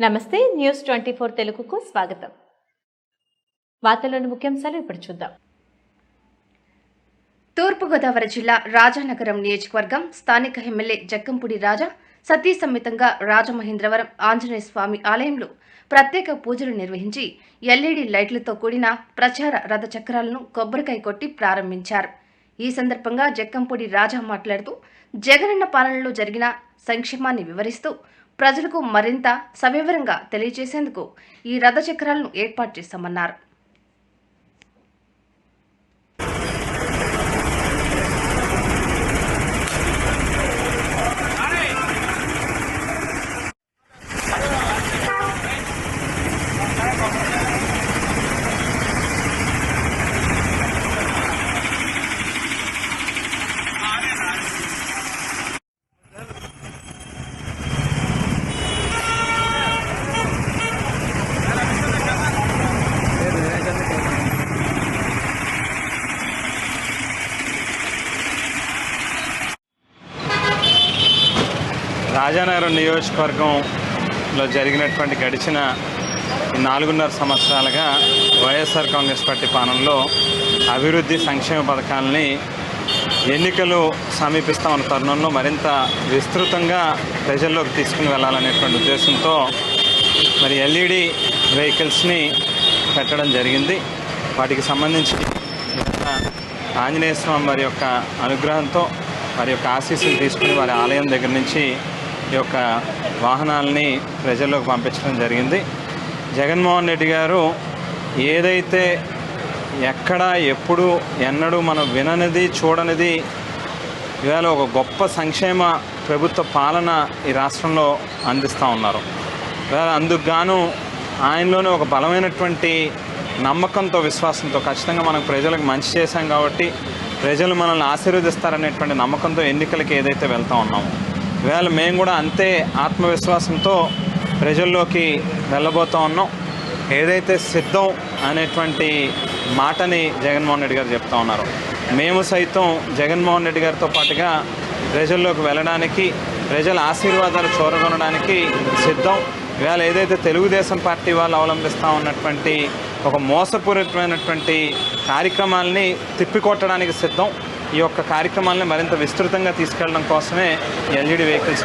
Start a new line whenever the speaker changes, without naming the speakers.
నమస్తే న్యూస్ 24 తెలుగుకు స్వాగతం. వార్తల్లోని ముఖ్యాంశాలు ఇప్పుడు చూద్దాం.
తూర్పుగోదావరి జిల్లా రాజానగరం నియోజకవర్గం స్థానిక ఎమ్మెల్యే జక్కంపూడి రాజా సతీ సమేతంగా రాజమహేంద్రవరం ఆంజనేయ స్వామి ఆలయంలో ప్రత్యేక పూజలు నిర్వహించి ఎల్ఈడి లైట్లతో కూడిన ప్రచార రథ చక్రాలను కొబ్బరికాయ కొట్టి ప్రారంభించారు. ఈ సందర్భంగా జక్కంపూడి రాజా మాట్లాడుతూ జగనన్న పాలనలో జరిగిన సంక్షేమాన్ని వివరిస్తూ ప్రజలకు మరింత సవివరంగా తెలియజేసేందుకు ఈ రథ చక్రాలను ఏర్పాటు చేశామన్నారు.
రాజానగరం నియోజకవర్గంలో జరిగినటువంటి గడిచిన 4.5 సంవత్సరాలుగా వైఎస్ఆర్ కాంగ్రెస్ పార్టీ పాలనలో అభివృద్ధి సంక్షేమ పథకాలని ఎన్నికలు సమీపిస్తా ఉన్న తరుణంలో మరింత విస్తృతంగా ప్రజల్లోకి తీసుకుని వెళ్ళాలనేటువంటి ఉద్దేశంతో మరి ఎల్ఈడి వెహికల్స్ని పెట్టడం జరిగింది. వాటికి సంబంధించి ఆంజనేయ స్వామి వారి యొక్క అనుగ్రహంతో వారి యొక్క ఆశీస్సులు తీసుకుని వారి ఆలయం దగ్గర నుంచి ఈ యొక్క వాహనాలని ప్రజల్లోకి పంపించడం జరిగింది. జగన్మోహన్ రెడ్డి గారు ఏదైతే ఎక్కడ ఎప్పుడు ఎన్నడూ మనం విననిది చూడనిది ఇవాళ ఒక గొప్ప సంక్షేమ ప్రభుత్వ పాలన ఈ రాష్ట్రంలో అందిస్తూ ఉన్నారు. ఇవాళ అందుకు గాను ఆయనలోనే ఒక బలమైనటువంటి నమ్మకంతో విశ్వాసంతో ఖచ్చితంగా మనం ప్రజలకు మంచి చేశాం కాబట్టి ప్రజలు మనల్ని ఆశీర్వదిస్తారనేటువంటి నమ్మకంతో ఎన్నికలకి ఏదైతే వెళ్తూ ఉన్నామో ఇవాళ మేము కూడా అంతే ఆత్మవిశ్వాసంతో ప్రజల్లోకి వెళ్ళబోతూ ఉన్నాం. ఏదైతే సిద్ధం అనేటువంటి మాటని జగన్మోహన్ రెడ్డి గారు చెప్తా ఉన్నారు, మేము సైతం జగన్మోహన్ రెడ్డి గారితో పాటుగా ప్రజల్లోకి వెళ్ళడానికి ప్రజల ఆశీర్వాదాలు చూరగొనడానికి సిద్ధం. ఇవాళ ఏదైతే తెలుగుదేశం పార్టీ వాళ్ళు అవలంబిస్తూ ఉన్నటువంటి ఒక మోసపూరితమైనటువంటి కార్యక్రమాలని తిప్పికొట్టడానికి సిద్ధం. ఈ యొక్క కార్యక్రమాలని మరింత విస్తృతంగా తీసుకెళ్ళడం కోసమే ఎల్ఈడి వెహికల్స్